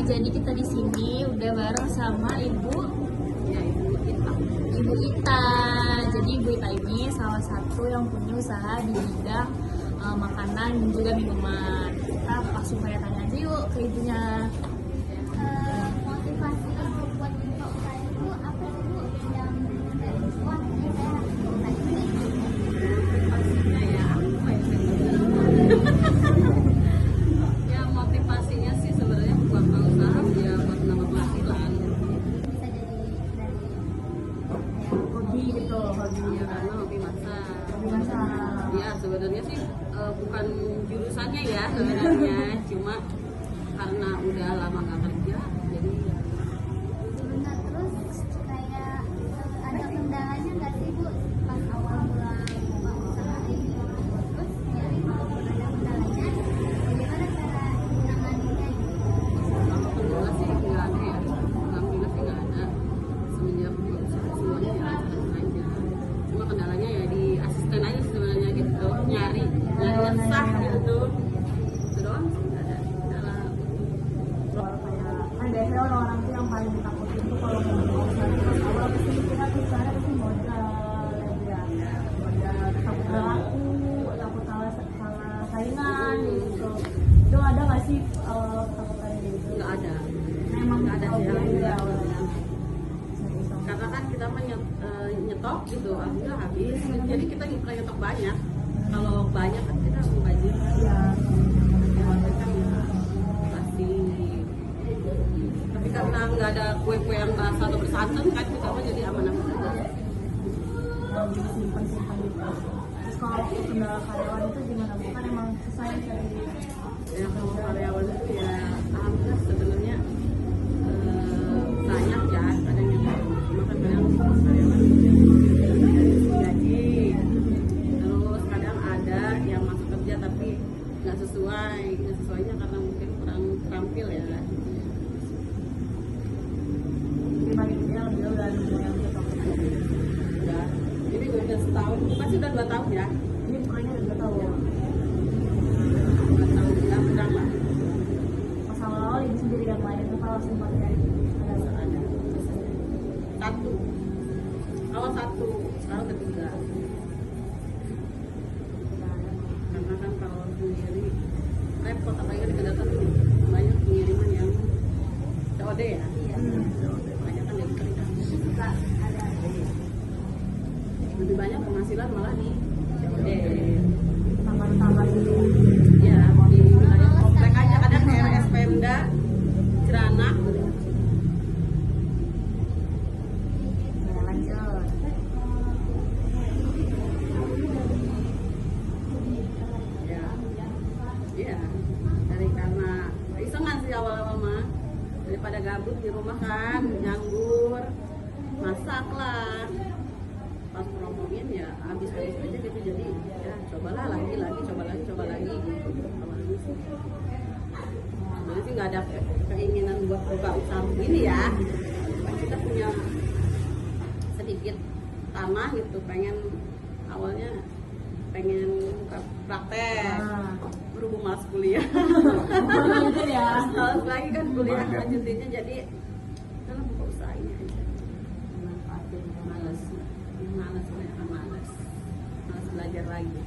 jadi kita di sini udah bareng sama Ibu Ita. Ibu Ita. Jadi Ibu Ita ini salah satu yang punya usaha di bidang makanan dan juga minuman. Kita langsung kayak tanya aja yuk ke ibunya. Motivasi ibu buat buka usaha itu apa sih bu? Yang dari kuat nih saya harus buka ini. Motivasinya ya apa ya? Ya motivasinya sih sebenarnya buat usaha ya buat nambah penghasilan. Bisa jadi dari Hobi gitu, hobi. Ya karena hobi masak. Hobi masak. Ya sebenarnya sih bukan jurusannya ya sebenarnya, cuma karena udah lama nggak kerja jadi ya. benar terus kayak ada kendalanya nggak sih bu pas awal mulai buka usaha ini? Terus ya walaupun ada kendalanya, bagaimana cara menanganinya gitu? Kalau kendala sih nggak ada ya, alhamdulillah sih nggak ada. Semenjak semuanya ya lancar aja. Cuma kendalanya ya di asisten aja sebenarnya gitu, nyari sah gitu. Itu doang sih nggak ada kendala. Kalau kayak kan biasanya orang-orang tuh yang paling ditakutin tuh kalau mau buka usaha itu pas awal pasti mikirnya tuh usaha pasti modal ya. Modal takut nggak laku, takut salah saingan gitu. Itu ada nggak sih takutan gitu? Nggak ada. Memang Nggak ada sih, hobi aja alhamdulillah. awalnya. Karena kan kita mah nyetok gitu, alhamdulillah habis. Jadi kita bukan nyetok banyak. Kalau banyak kan kita mengkaji. Iya. Pasti. Tapi karena nggak ada kue-kue yang rasa atau bersantan kan kita mah jadi aman-aman aja. Yang disimpan-simpan gitu. Terus kalau kendala karyawan itu gimana? Bukan emang susah ya cari. Ya kalau karyawan itu ya alhamdulillah sebenarnya banyak ya kadang yang cuma kan kadang karyawan gaji, terus kadang ada yang masuk kerja tapi nggak sesuainya karena mungkin kurang terampil ya. Tapi paling dia udah nemu yang cocok. Udah, ini udah setahun, pasti udah 2 tahun ya. Ini bukannya udah tahu. 2 tahun ya benar lah. Pas awal-awal ibu sendiri yang main itu kalau sempat cari Ada satu, awal satu, sekarang ketiga. Karena kan kalau sendiri repot, apalagi kan kedatang banyak pengiriman yang COD ya. Banyak kan yang kerja. Juga ada Lebih banyak penghasilan malah di COD. tambah gitu. Ya di wilayah komplek aja kadang RS Pemda Ceranak. Saya lanjut. Ya, iya. Dari karena isengan sih awal-awal mah daripada gabut di rumah kan, nganggur, masak lah. Pas promoin ya habis aja gitu jadi ya cobalah lagi coba lagi gitu. Awalnya sih. Sebenarnya sih nggak ada keinginan buat buka usaha begini ya. Kan kita punya sedikit tanah gitu, awalnya pengen buka praktek. Berhubung malas kuliah. Lanjut ya. Terus lagi kan kuliah lanjutinnya jadi kalau buka usaha ini aja. Manfaatin malas belajar lagi.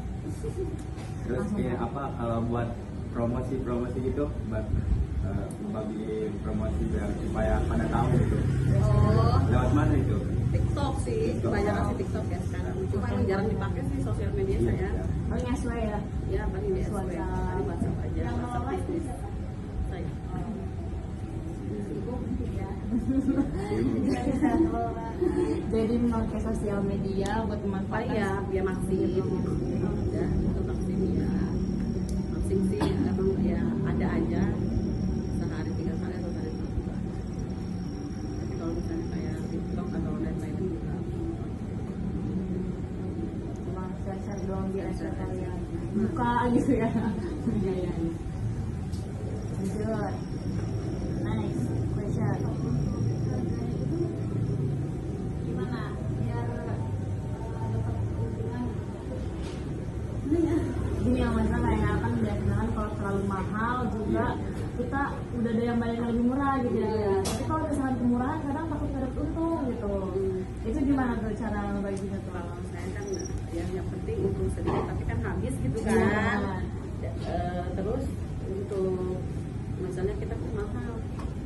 Terus kayak apa kalau buat promosi gitu buat bagi promosi biar supaya pada tahu gitu. Oh, Lewat mana itu? TikTok sih, kebanyakan sih TikTok ya sekarang. Cuma yang jarang dipakai sih sosial media saya. Paling SW ya. Ya paling di SW, WhatsApp. tadi WhatsApp aja. yang WhatsApp ngelola itu bisnis siapa? saya. Jadi memakai sosial media buat Paling memanfaatkan. ya biar maksim. Ya, untuk maksim ya. Maksim sih emang ya ada aja. Sehari 3 kali atau sehari 1 kali. Tapi kalau misalnya kayak TikTok atau lain-lain juga. Cuma share-share doang biar SW kalian buka gitu ya. Iya iya. Lanjut. Next question. Gimana biar dapat keuntungan? Gini yang masalah kayak kan biasanya kan kalau terlalu mahal juga kita udah ada yang bayar yang lebih murah gitu ya. Tapi kalau misalkan kemurahan kadang takut nggak dapet untung gitu. Itu gimana tuh cara baginya tuh? Kalau saya kan yang penting untung sedikit tapi kan habis gitu kan. Terus untuk misalnya kita tuh mahal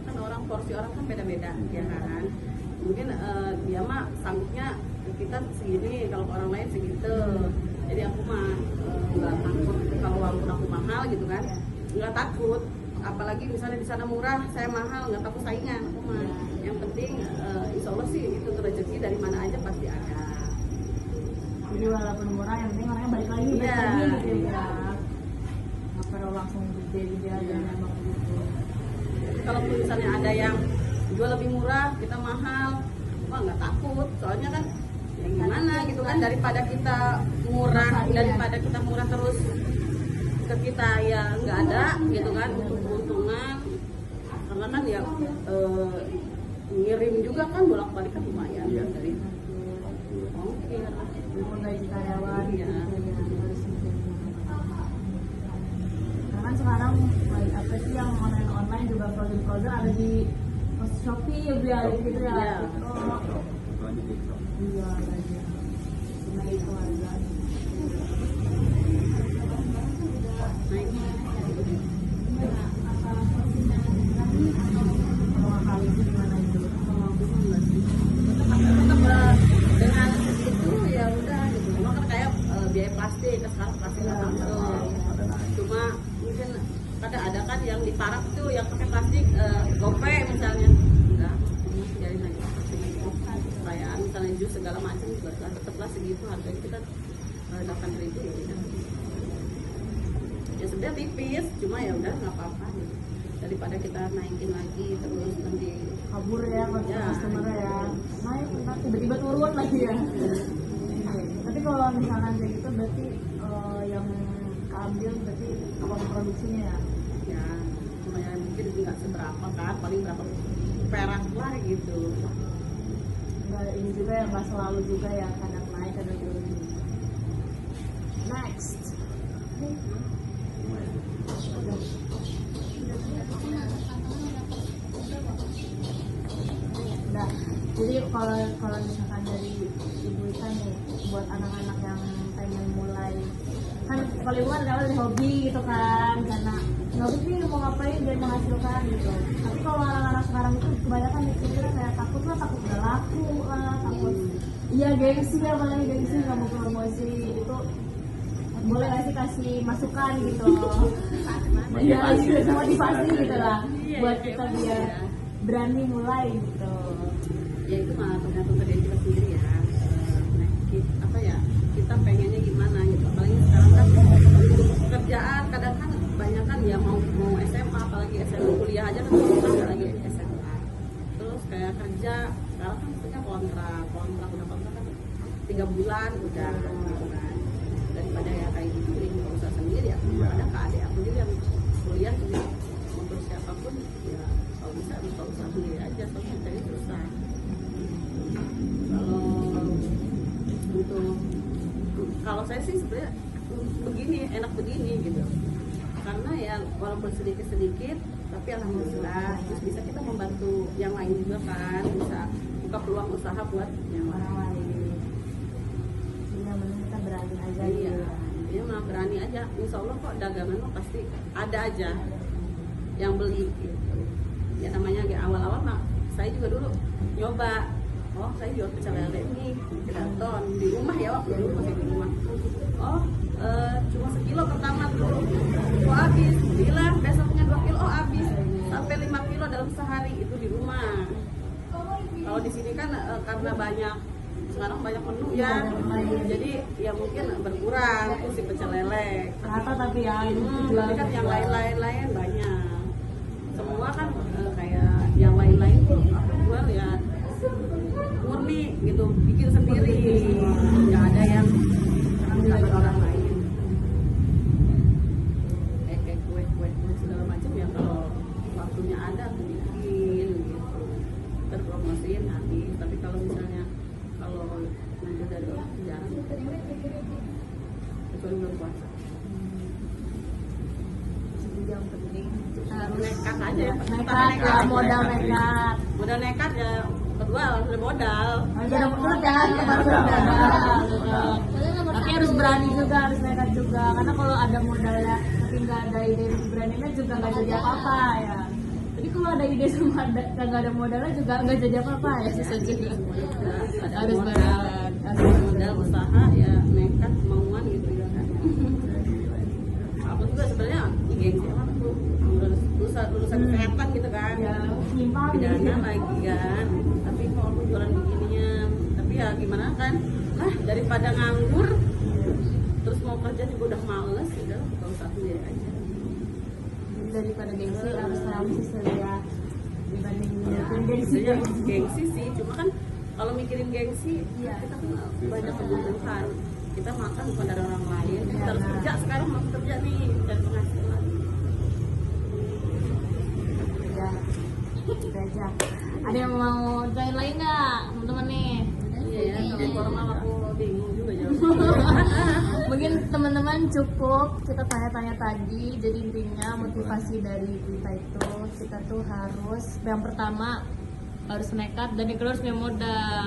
kan, orang porsi orang kan beda-beda ya kan. Mungkin dia mah sanggupnya kita segini, kalau orang lain segitu. Jadi aku mah nggak takut kalau walaupun aku mahal gitu kan, nggak takut. Apalagi misalnya di sana murah, saya mahal, nggak takut saingan aku mah. Yang penting insya Allah sih itu rezeki dari mana aja pasti ada. Jadi walaupun murah yang penting orangnya balik lagi Iya. gitu ya. Nggak perlu langsung gede aja emang gitu. Kalau misalnya ada yang jual lebih murah, kita mahal, wah nggak takut. Soalnya kan ya gimana gitu kan, daripada kita murah, daripada kita murah terus ke kita ya nggak ada gitu kan untuk keuntungan. Karena kan ya ngirim juga kan bolak-balik kan lumayan dari ongkir. Gaji karyawan Iya. gitu ya, harus gitu. Karena kan sekarang apa sih yang online juga frozen ada di Shopee ya Bu ya gitu ya. Iya. Kalau di TikTok. Iya, iya. Cuma itu aja. Naik. Kalau kali itu gimana itu? Kalau aku mah nggak sih. Tetap dengan segitu ya udah gitu. Cuma kan kayak biaya plastik, sekarang plastik nggak masuk. Cuma mungkin ada kan yang di Parab tuh yang pakai plastik gope misalnya. Enggak, jadi aja segitu. Kayak misalnya jus segala macam juga tetaplah segitu harganya kita 8.000 ya udah. Ya sebenarnya tipis, cuma ya udah nggak apa-apa gitu. Daripada kita naikin lagi terus nanti Kabur ya kalau Ya. customer ya. Naik ntar tiba-tiba turun lagi ya. Tapi kalau misalkan kayak gitu berarti yang keambil berarti apa produksinya ya? ya cuma ya mungkin nggak seberapa kan, paling berapa perak lah gitu. Enggak ini juga yang nggak selalu juga ya, kadang naik kadang turun. Next. Udah. Jadi kalau misalkan dari Ibu Ika nih buat anak-anak yang pengen mulai, kan kalau Ibu kan dari hobi gitu kan, karena nggak sih mau ngapain biar menghasilkan gitu. Tapi kalau anak-anak sekarang itu kebanyakan mikirnya kayak takut nggak laku lah, takut iya gengsi ya, apalagi gengsi nggak mau promosi itu. Boleh nggak sih kasih masukan gitu? Iya, motivasi gitu lah Iya, buat iya, kita iya. biar berani mulai gitu. Ya itu mah tergantung dari kita sendiri ya. Nah, apa ya, kita pengennya gimana gitu. Apalagi sekarang kan untuk pekerjaan kadang kan banyak kan ya mau SMA, apalagi SMA kuliah aja kan susah, lagi SMA. Terus kayak kerja sekarang kan maksudnya kontrak kan 3 bulan udah gitu kan. Daripada ya kayak gitu nggak usah sendiri ya. Ada ke adik aku juga yang kuliah juga untuk siapapun ya kalau bisa usaha sendiri aja, soalnya cari susah. Kalau saya sih sebenarnya begini, enak begini gitu, karena ya walaupun sedikit tapi alhamdulillah terus bisa kita membantu yang lain juga kan, bisa buka peluang usaha buat yang lain. Yang penting kita berani aja Iya, gitu. dia mah berani aja, insya Allah kok dagangan mah pasti ada aja yang beli gitu. Ya namanya kayak awal-awal mah saya juga dulu nyoba, oh saya jual pecel lele nih di Dalton di rumah ya, waktu dulu masih di rumah. Oh cuma sekilo pertama tuh, oh habis, bilang besoknya 2 kilo, oh habis, sampai 5 kilo dalam sehari itu di rumah. Kalau di sini kan karena banyak sekarang banyak menu ya, jadi ya mungkin berkurang tuh si pecel lele. Rata tapi ya Tapi kan yang lain-lain banyak. Semua kan kayak yang lain-lain tuh aku jual ya murni gitu, bikin sendiri, nggak ada yang sama orang lain. Kayak kue segala macam ya kalau waktunya ada aku bikin gitu, terpromosiin habis. Tapi kalau misalnya kalau nanti dari orang jarang, kecuali bulan puasa. yang nekat aja ya. Nekat ya, modal nekat. Modal nekat ya, kedua harus ada modal. Ada modal, harus ada modal. Tapi harus berani juga, harus nekat juga. Karena kalau ada modalnya tapi nggak ada ide beraninya juga nggak jadi apa-apa ya. Jadi kalau ada ide sama nggak ada modalnya juga nggak jadi apa-apa ya. Ada Harus modal, harus modal usaha ya, nekat kemauan gitu ya kan. Aku juga sebenarnya gengsi apa tuh, lulusan kesehatan gitu kan. ya nyimpang Pidana lagi kan, tapi kalau aku jualan begininya, tapi ya gimana kan, daripada nganggur terus mau kerja juga udah males, udah buka usaha sendiri aja. daripada gengsi harus realistis ya dibanding Ya, gengsi. sebenarnya gengsi sih, cuma kan kalau mikirin gengsi, ya kita kan banyak kebutuhan. Kita makan bukan dari orang lain, kita harus kerja sekarang, mau kerja nih dan penghasilan. Ya, gitu aja. Ada yang mau join lagi nggak teman-teman nih? Iya ya, kalau formal aku bingung juga jawabnya. Mungkin teman-teman cukup kita tanya-tanya tadi. Jadi intinya motivasi dari kita itu kita tuh harus yang pertama harus nekat dan yang kedua harus punya modal.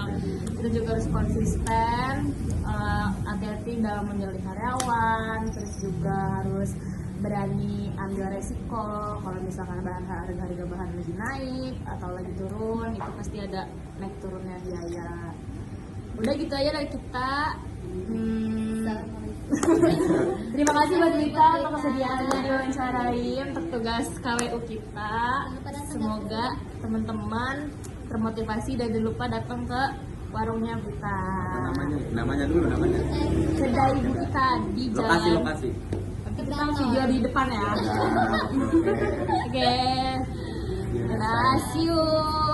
Kita juga harus konsisten, hati-hati dalam menjalani karyawan, terus juga harus berani ambil resiko. Kalau misalkan harga bahan lagi naik atau lagi turun, itu pasti ada naik turunnya biaya. Udah gitu aja dari kita. Terima kasih buat Wita untuk kesediaannya diwawancarai untuk tugas KWU kita. Semoga teman-teman termotivasi dan jangan lupa datang ke warungnya Wita. Namanya dulu namanya. Kedai Wita di jalan. Lokasi. Nanti kita video di depan ya. Oke. See you.